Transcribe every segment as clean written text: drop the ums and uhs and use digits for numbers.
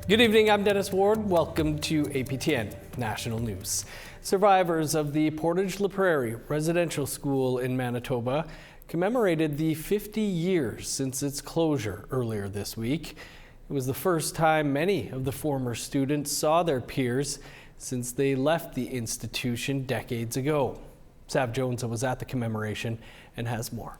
Good evening, I'm Dennis Ward. Welcome to APTN National News. Survivors of the Portage la Prairie residential school in Manitoba commemorated the 50 years since its closure earlier this week. It was the first time many of the former students saw their peers since they left the institution decades ago. Sav Jones was at the commemoration and has more.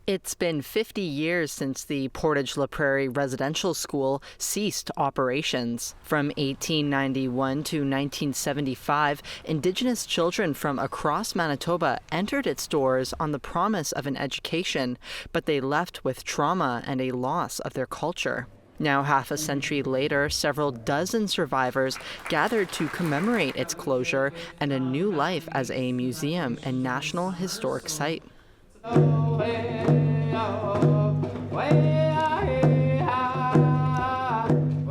It's been 50 years since the Portage la Prairie residential school ceased operations. From 1891 to 1975, Indigenous children from across Manitoba entered its doors on the promise of an education, but they left with trauma and a loss of their culture. Now, half a century later, several dozen survivors gathered to commemorate its closure and a new life as a museum and National Historic Site.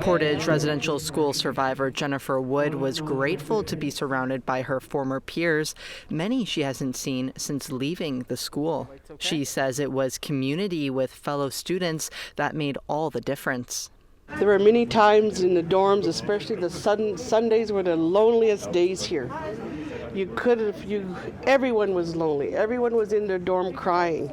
Portage residential school survivor Jennifer Wood was grateful to be surrounded by her former peers, many she hasn't seen since leaving the school. She says it was community with fellow students that made all the difference. There were many times in the dorms, especially the Sundays were the loneliest days here. Everyone was lonely. Everyone was in their dorm crying.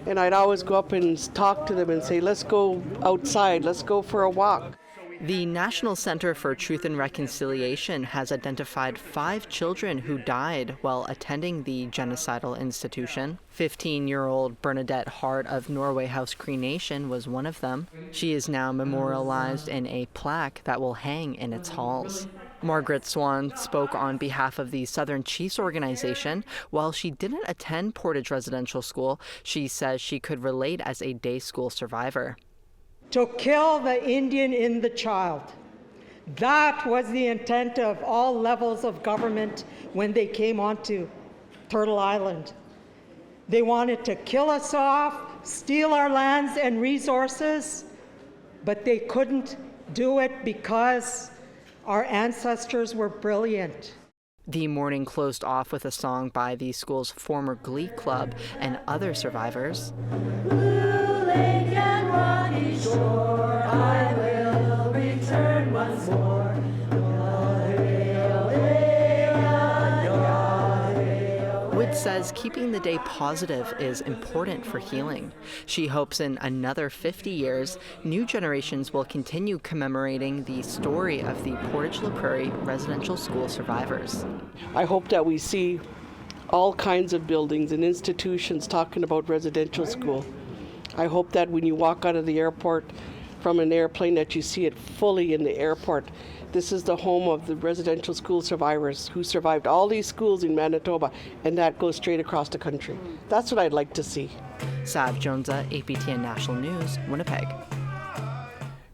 And I'd always go up and talk to them and say, let's go outside, let's go for a walk. The National Center for Truth and Reconciliation has identified 5 children who died while attending the genocidal institution. 15-year-old Bernadette Hart of Norway House Cree Nation was one of them. She is now memorialized in a plaque that will hang in its halls. Margaret Swan spoke on behalf of the Southern Chiefs organization. While she didn't attend Portage Residential School, she says she could relate as a day school survivor. To kill the Indian in the child. That was the intent of all levels of government when they came onto Turtle Island. They wanted to kill us off, steal our lands and resources, but they couldn't do it because our ancestors were brilliant. The morning closed off with a song by the school's former glee club and other survivors. I will return once more. Wood says keeping the day positive is important for healing. She hopes in another 50 years, new generations will continue commemorating the story of the Portage la Prairie residential school survivors. I hope that we see all kinds of buildings and institutions talking about residential school. I hope that when you walk out of the airport from an airplane that you see it fully in the airport. This is the home of the residential school survivors who survived all these schools in Manitoba, and that goes straight across the country. That's what I'd like to see. Sav Jones, APTN National News, Winnipeg.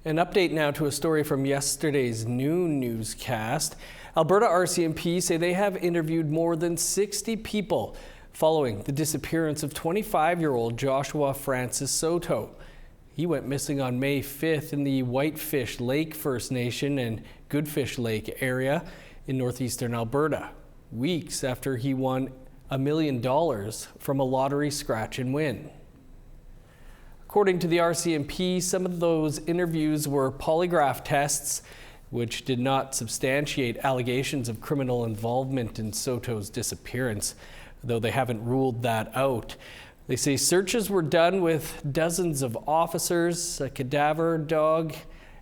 An update now to a story from yesterday's noon newscast. Alberta RCMP say they have interviewed more than 60 people following the disappearance of 25-year-old Joshua Francis Soto. He went missing on May 5th in the Whitefish Lake First Nation and Goodfish Lake area in northeastern Alberta, weeks after he won $1 million from a lottery scratch and win. According to the RCMP, some of those interviews were polygraph tests, which did not substantiate allegations of criminal involvement in Soto's disappearance, though they haven't ruled that out. They say searches were done with dozens of officers, a cadaver dog,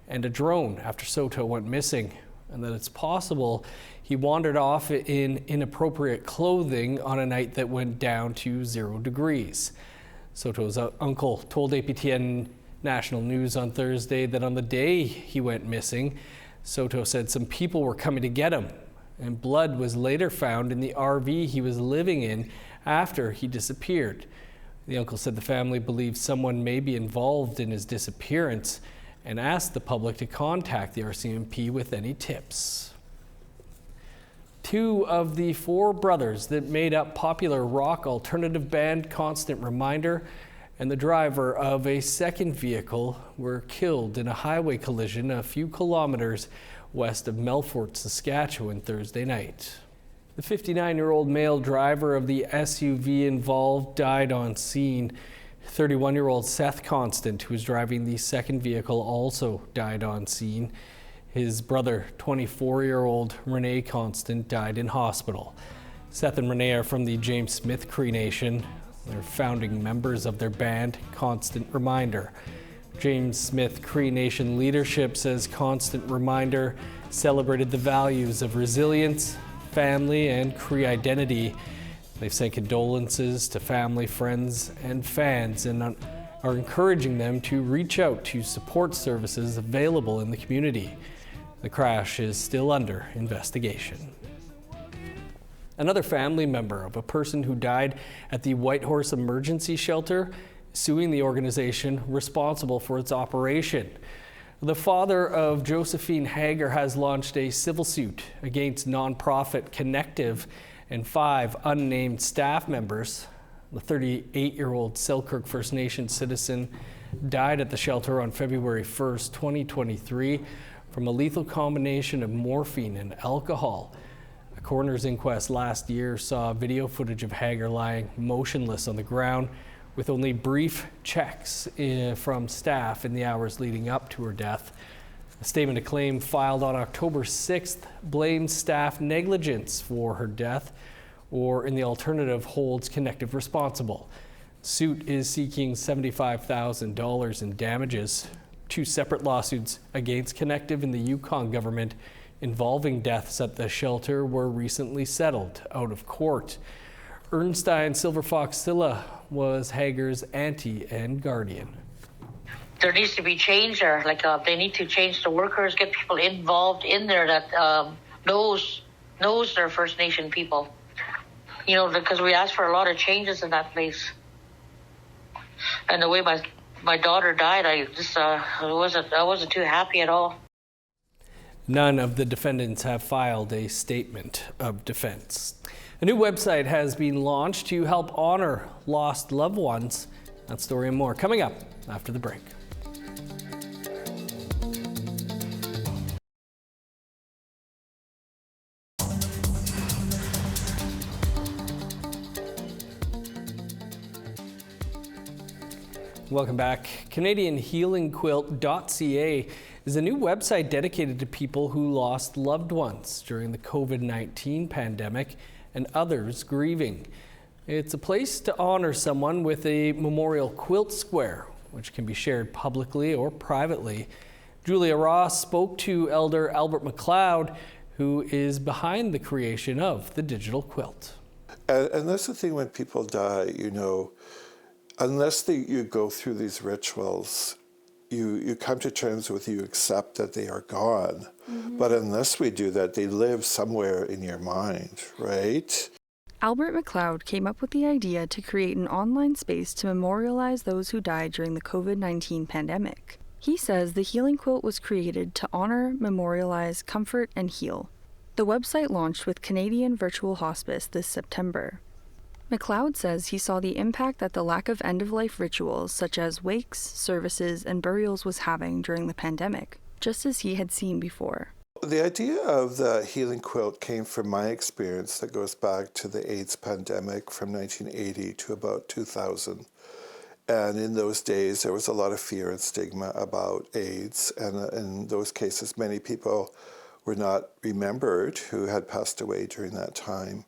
and a drone after Soto went missing, and that it's possible he wandered off in inappropriate clothing on a night that went down to 0 degrees. Soto's uncle told APTN National News on Thursday that on the day he went missing, Soto said some people were coming to get him, and blood was later found in the RV he was living in after he disappeared. The uncle said the family believes someone may be involved in his disappearance and asked the public to contact the RCMP with any tips. 2 of the 4 brothers that made up popular rock alternative band Constant Reminder and the driver of a second vehicle were killed in a highway collision a few kilometers west of Melfort, Saskatchewan Thursday night. The 59-year-old male driver of the SUV involved died on scene. 31-year-old Seth Constant, who was driving the second vehicle, also died on scene. His brother, 24-year-old Renee Constant, died in hospital. Seth and Renee are from the James Smith Cree Nation. They're founding members of their band, Constant Reminder. James Smith Cree Nation leadership says Constant Reminder celebrated the values of resilience, family, and Cree identity. They've sent condolences to family, friends, and fans and are encouraging them to reach out to support services available in the community. The crash is still under investigation. Another family member of a person who died at the Whitehorse emergency shelter is suing the organization responsible for its operation. The father of Josephine Hager has launched a civil suit against nonprofit Connective and 5 unnamed staff members. The 38-year-old Selkirk First Nation citizen died at the shelter on February 1st, 2023 from a lethal combination of morphine and alcohol. A coroner's inquest last year saw video footage of Hager lying motionless on the ground with only brief checks from staff in the hours leading up to her death. A statement of claim filed on October 6th blames staff negligence for her death, or in the alternative holds Connective responsible. Suit is seeking $75,000 in damages. 2 separate lawsuits against Connective and the Yukon government involving deaths at the shelter were recently settled out of court. Ernstein Silver Fox Silla was Hager's auntie and guardian. There needs to be change there. They need to change the workers, get people involved in there that knows their First Nation people. Because we asked for a lot of changes in that place. And the way my daughter died, I wasn't too happy at all. None of the defendants have filed a statement of defense. A new website has been launched to help honor lost loved ones. That story and more coming up after the break. Welcome back. CanadianHealingQuilt.ca is a new website dedicated to people who lost loved ones during the COVID-19 pandemic and others grieving. It's a place to honor someone with a memorial quilt square, which can be shared publicly or privately. Julia Ross spoke to Elder Albert McLeod, who is behind the creation of the digital quilt. And that's the thing when people die, unless you go through these rituals, you come to terms with, you accept that they are gone. Mm-hmm. But unless we do that, they live somewhere in your mind, right? Albert McLeod came up with the idea to create an online space to memorialize those who died during the COVID-19 pandemic. He says the Healing Quilt was created to honor, memorialize, comfort, and heal. The website launched with Canadian Virtual Hospice this September. McLeod says he saw the impact that the lack of end-of-life rituals such as wakes, services, and burials was having during the pandemic, just as he had seen before. The idea of the Healing Quilt came from my experience that goes back to the AIDS pandemic from 1980 to about 2000. And in those days, there was a lot of fear and stigma about AIDS. And in those cases, many people were not remembered who had passed away during that time.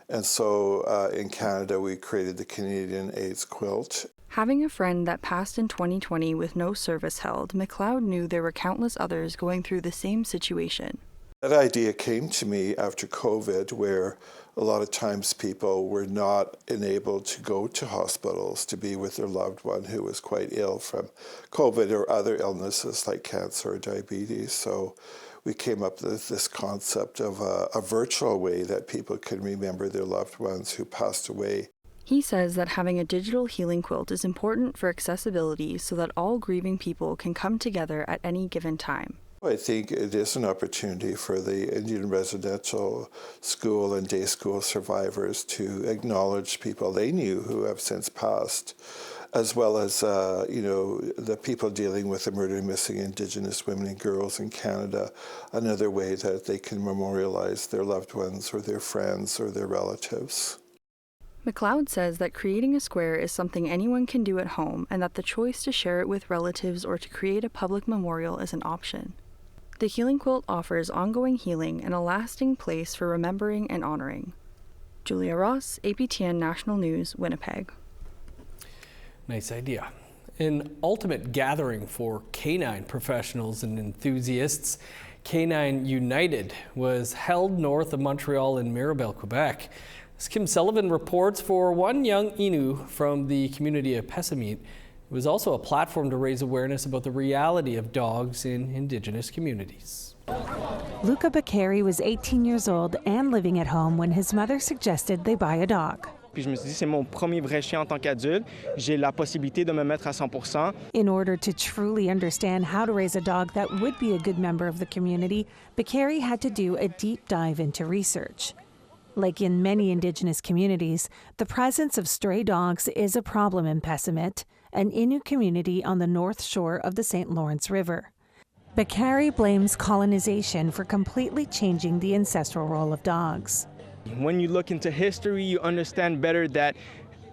And so in Canada, we created the Canadian AIDS Quilt. Having a friend that passed in 2020 with no service held, McLeod knew there were countless others going through the same situation. That idea came to me after COVID, where a lot of times people were not enabled to go to hospitals to be with their loved one who was quite ill from COVID or other illnesses like cancer or diabetes. So we came up with this concept of a virtual way that people can remember their loved ones who passed away. He says that having a digital healing quilt is important for accessibility so that all grieving people can come together at any given time. I think it is an opportunity for the Indian residential school and day school survivors to acknowledge people they knew who have since passed, as well as the people dealing with the murdered and missing Indigenous women and girls in Canada, another way that they can memorialize their loved ones or their friends or their relatives. McLeod says that creating a square is something anyone can do at home and that the choice to share it with relatives or to create a public memorial is an option. The Healing Quilt offers ongoing healing and a lasting place for remembering and honoring. Julia Ross, APTN National News, Winnipeg. Nice idea. An ultimate gathering for canine professionals and enthusiasts, Canine United, was held north of Montreal in Mirabel, Quebec. As Kim Sullivan reports, for one young Innu from the community of Pessamit, it was also a platform to raise awareness about the reality of dogs in Indigenous communities. Luca Beccari was 18 years old and living at home when his mother suggested they buy a dog. Puis je me suis dit, c'est mon premier vrai chien en tant qu'adulte. J'ai la possibilité de me mettre à 100%. In order to truly understand how to raise a dog that would be a good member of the community, Beccari had to do a deep dive into research. Like in many Indigenous communities, the presence of stray dogs is a problem in Pessamit, an Innu community on the north shore of the St. Lawrence River. Beccari blames colonization for completely changing the ancestral role of dogs. When you look into history, you understand better that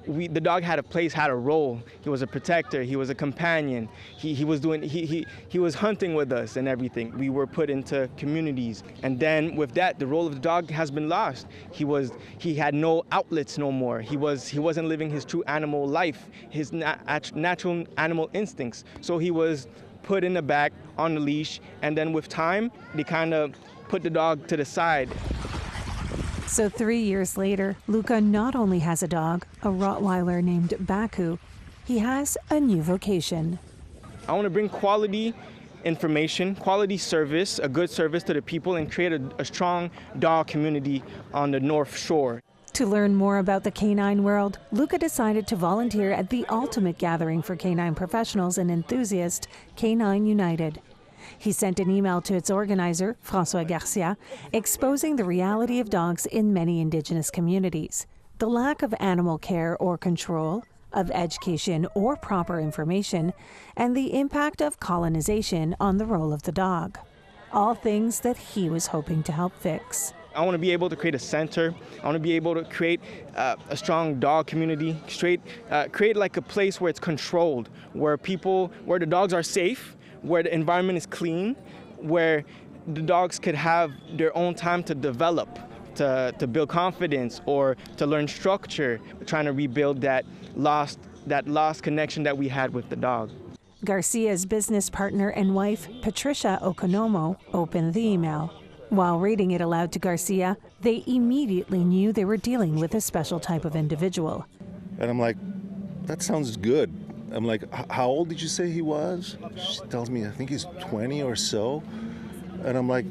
the dog had a place, had a role. He was a protector. He was a companion. He was hunting with us and everything. We were put into communities, and then with that, the role of the dog has been lost. He had no outlets no more. He wasn't living his true animal life, his natural animal instincts. So he was put in the back on the leash, and then with time, they kind of put the dog to the side. So 3 years later, Luca not only has a dog, a Rottweiler named Baku, he has a new vocation. I want to bring quality information, quality service, a good service to the people, and create a strong dog community on the North Shore. To learn more about the canine world, Luca decided to volunteer at the ultimate gathering for canine professionals and enthusiasts, Canine United. He sent an email to its organizer, François Garcia, exposing the reality of dogs in many Indigenous communities, the lack of animal care or control, of education or proper information, and the impact of colonization on the role of the dog. All things that he was hoping to help fix. I want to be able to create a center. I want to be able to create a strong dog community, create like a place where it's controlled, where the dogs are safe, where the environment is clean, where the dogs could have their own time to develop, to build confidence or to learn structure, trying to rebuild that lost connection that we had with the dog. Garcia's business partner and wife, Patricia Okonomo, opened the email. While reading it aloud to Garcia, they immediately knew they were dealing with a special type of individual. And I'm like, that sounds good. I'm like, how old did you say he was? She tells me, I think he's 20 or so. And I'm like,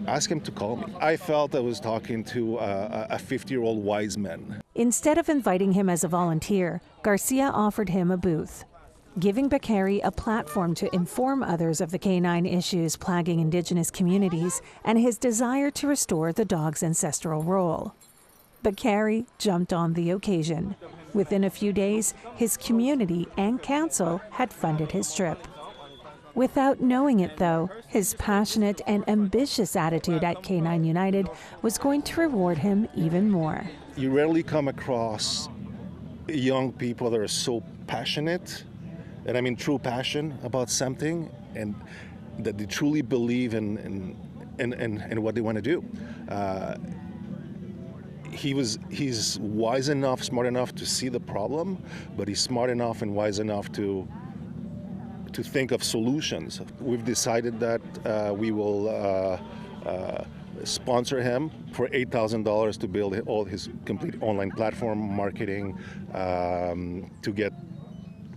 ask him to call me. I felt I was talking to a 50-year-old wise man. Instead of inviting him as a volunteer, Garcia offered him a booth, giving Beccari a platform to inform others of the canine issues plaguing Indigenous communities and his desire to restore the dog's ancestral role. Beccari jumped on the occasion. Within a few days, his community and council had funded his trip. Without knowing it, though, his passionate and ambitious attitude at Canine United was going to reward him even more. You rarely come across young people that are so passionate, and I mean true passion about something, and that they truly believe in what they want to do. He's wise enough, smart enough to see the problem, but he's smart enough and wise enough to think of solutions. We've decided that we will sponsor him for $8,000 to build all his complete online platform marketing.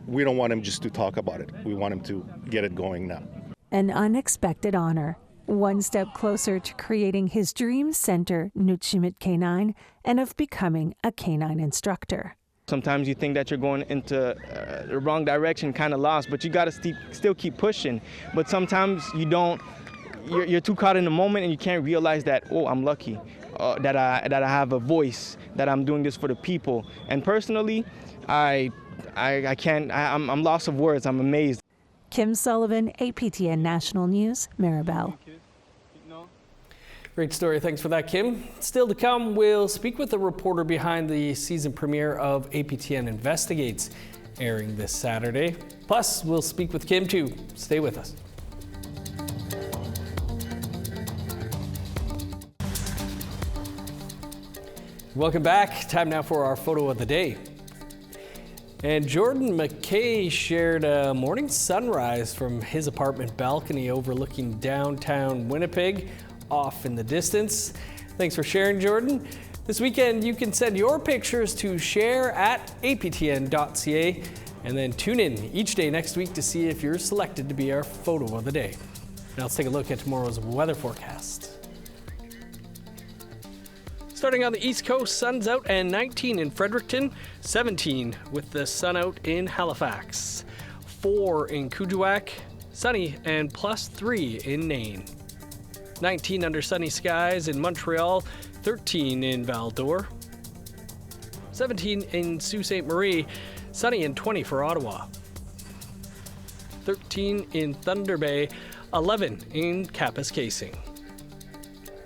We don't want him just to talk about it. We want him to get it going now. An unexpected honor. One step closer to creating his dream center, Nutshimit Canine, and of becoming a canine instructor. Sometimes you think that you're going into the wrong direction, kind of lost, but you got to still keep pushing. But sometimes you don't. You're too caught in the moment, and you can't realize that, oh, I'm lucky, that I have a voice, that I'm doing this for the people. And personally, I can't. I'm lost of words. I'm amazed. Kim Sullivan, APTN National News, Mirabel. Great story. Thanks for that, Kim. Still to come, we'll speak with the reporter behind the season premiere of APTN Investigates, airing this Saturday. Plus, we'll speak with Kim too. Stay with us. Welcome back. Time now for our photo of the day. And Jordan McKay shared a morning sunrise from his apartment balcony overlooking downtown Winnipeg, off in the distance. Thanks for sharing, Jordan. This weekend, you can send your pictures to share@aptn.ca and then tune in each day next week to see if you're selected to be our photo of the day. Now let's take a look at tomorrow's weather forecast. Starting on the East Coast, sun's out and 19 in Fredericton, 17 with the sun out in Halifax, 4 in Kuujjuaq, sunny and +3 in Nain, 19 under sunny skies in Montreal, 13 in Val-d'Or, 17 in Sault Ste. Marie, sunny and 20 for Ottawa, 13 in Thunder Bay, 11 in Kapuskasing,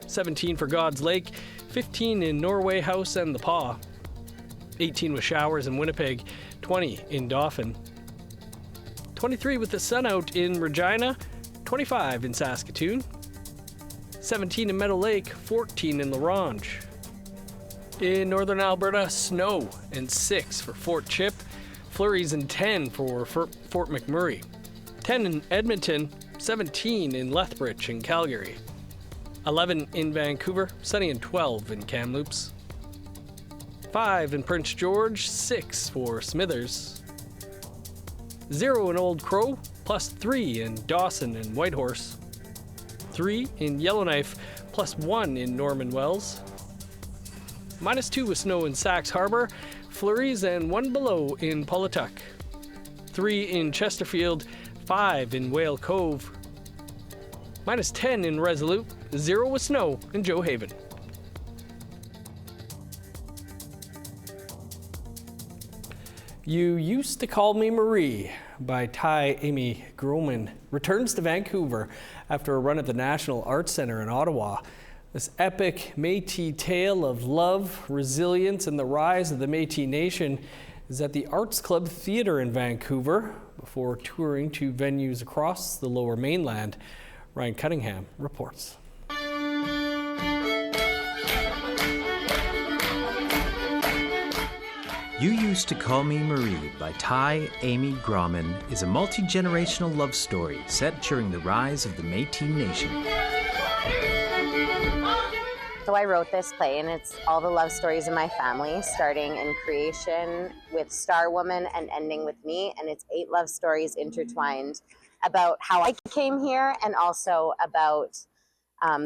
17 for God's Lake, 15 in Norway House and the Paw, 18 with showers in Winnipeg, 20 in Dauphin, 23 with the sun out in Regina, 25 in Saskatoon, 17 in Meadow Lake, 14 in La Ronge. In northern Alberta, snow and 6 for Fort Chip, flurries and 10 for Fort McMurray, 10 in Edmonton, 17 in Lethbridge and Calgary, 11 in Vancouver, sunny and 12 in Kamloops, 5 in Prince George, 6 for Smithers, 0 in Old Crow, +3 in Dawson and Whitehorse, 3 in Yellowknife, +1 in Norman Wells, -2 with snow in Sax Harbor, flurries and 1 below in Pawlatuck, 3 in Chesterfield, 5 in Whale Cove, -10 in Resolute, 0 with snow in Joe Haven. You Used to Call Me Marie by Ty Amy Groman returns to Vancouver after a run at the National Arts Centre in Ottawa. This epic Métis tale of love, resilience, and the rise of the Métis Nation is at the Arts Club Theatre in Vancouver before touring to venues across the Lower Mainland. Ryan Cunningham reports. You Used to Call Me Marie by Ty Amy Groman is a multi-generational love story set during the rise of the Métis Nation. So I wrote this play, and it's all the love stories of my family, starting in creation with Star Woman and ending with me, and it's 8 love stories intertwined about how I came here and also about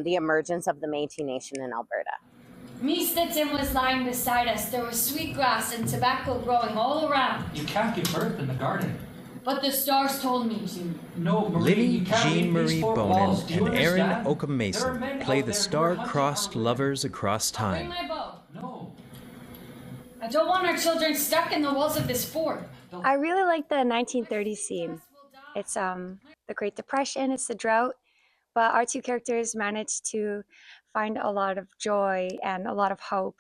the emergence of the Métis Nation in Alberta. Me Stetson was lying beside us. There was sweet grass and tobacco growing all around. You can't give birth in the garden. But the stars told me to. No, Marie, Lily Jean-Marie Bonin and Aaron Oakham Mason play the star-crossed lovers across time. Bring my bow. No. I don't want our children stuck in the walls of this fort. I really like the 1930s scene. It's the Great Depression, it's the drought, but our 2 characters managed to find a lot of joy and a lot of hope.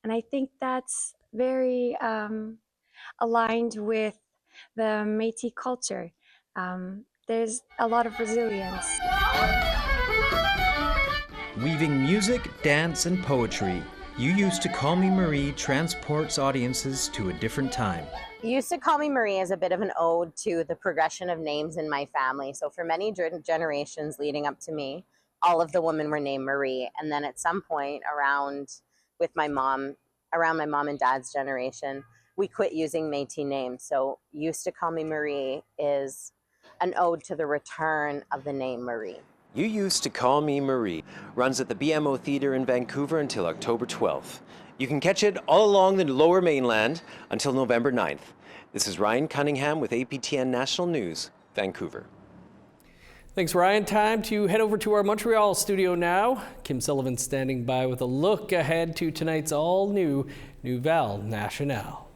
And I think that's very aligned with the Métis culture. There's a lot of resilience. Weaving music, dance, and poetry, You Used to Call Me Marie transports audiences to a different time. You Used to Call Me Marie is a bit of an ode to the progression of names in my family. So for many generations leading up to me, all of the women were named Marie. And then at some point around my mom and dad's generation, we quit using Métis names. So Used to Call Me Marie is an ode to the return of the name Marie. You Used to Call Me Marie runs at the BMO Theatre in Vancouver until October 12th. You can catch it all along the Lower Mainland until November 9th. This is Ryan Cunningham with APTN National News, Vancouver. Thanks, Ryan. Time to head over to our Montreal studio now. Kim Sullivan standing by with a look ahead to tonight's all-new Nouvelle Nationale.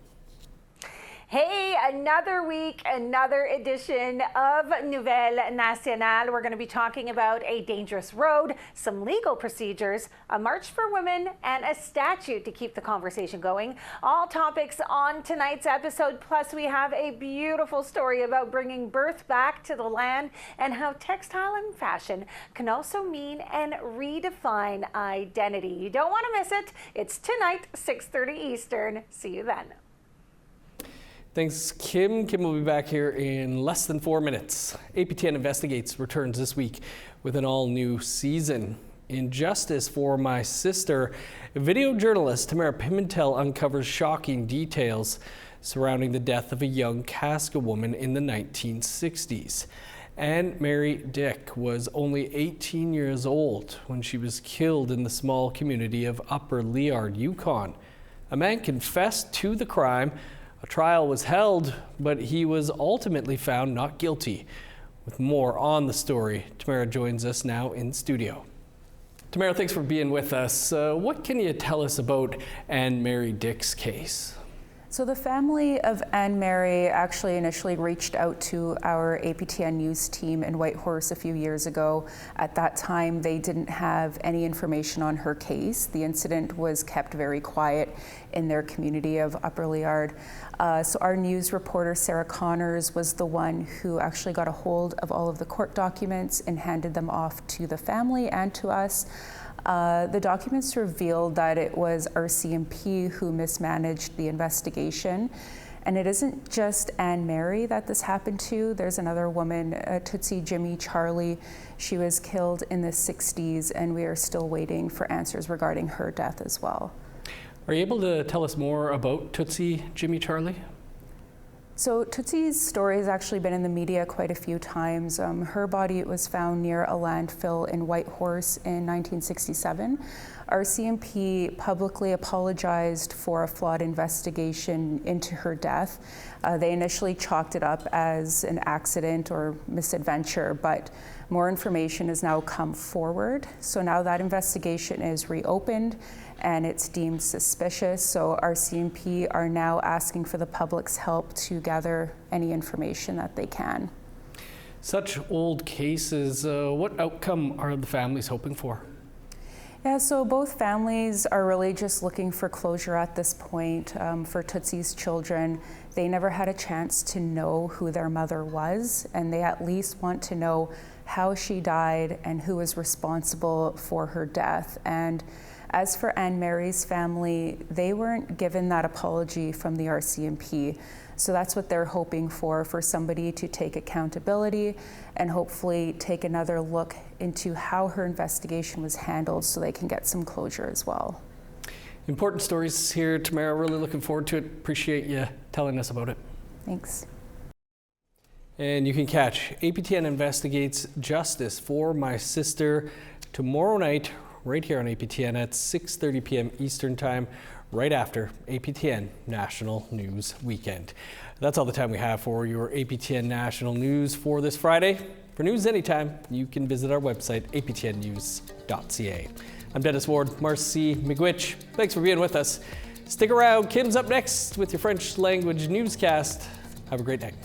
Hey, another week, another edition of Nouvelle Nationale. We're going to be talking about a dangerous road, some legal procedures, a march for women, and a statute to keep the conversation going. All topics on tonight's episode. Plus, we have a beautiful story about bringing birth back to the land and how textile and fashion can also mean and redefine identity. You don't want to miss it. It's tonight, 6:30 Eastern. See you then. Thanks, Kim. Kim will be back here in less than 4 minutes. APTN Investigates returns this week with an all-new season. In Justice for My Sister, video journalist Tamara Pimentel uncovers shocking details surrounding the death of a young Casca woman in the 1960s. Anne Mary Dick was only 18 years old when she was killed in the small community of Upper Liard, Yukon. A man confessed to the crime. A trial was held, but he was ultimately found not guilty. With more on the story, Tamara joins us now in studio. Tamara, thanks for being with us. What can you tell us about Anne Mary Dick's case? So the family of Anne Mary actually initially reached out to our APTN News team in Whitehorse a few years ago. At that time, they didn't have any information on her case. The incident was kept very quiet in their community of Upper Liard. So our news reporter, Sarah Connors, was the one who actually got a hold of all of the court documents and handed them off to the family and to us. The documents revealed that it was RCMP who mismanaged the investigation. And it isn't just Anne Mary that this happened to. There's another woman, Tootsie Jimmy Charlie. She was killed in the 60s, and we are still waiting for answers regarding her death as well. Are you able to tell us more about Tootsie Jimmy Charlie? So Tootsie's story has actually been in the media quite a few times. Her body was found near a landfill in Whitehorse in 1967. RCMP publicly apologized for a flawed investigation into her death. They initially chalked it up as an accident or misadventure, but more information has now come forward. So now that investigation is reopened and it's deemed suspicious. So RCMP are now asking for the public's help to gather any information that they can. Such old cases, what outcome are the families hoping for? Yeah, so both families are really just looking for closure at this point. For Tootsie's children, they never had a chance to know who their mother was, and they at least want to know how she died and who was responsible for her death. And as for Anne Mary's family, they weren't given that apology from the RCMP. So that's what they're hoping for somebody to take accountability and hopefully take another look into how her investigation was handled so they can get some closure as well. Important stories here, Tamara. Really looking forward to it. Appreciate you telling us about it. Thanks. And you can catch APTN Investigates Justice for My Sister tomorrow night right here on APTN at 6:30 p.m. Eastern Time, right after APTN National News Weekend. That's all the time we have for your APTN National News for this Friday. For news anytime, you can visit our website, aptnnews.ca. I'm Dennis Ward, Marcy Miigwech. Thanks for being with us. Stick around. Kim's up next with your French language newscast. Have a great night.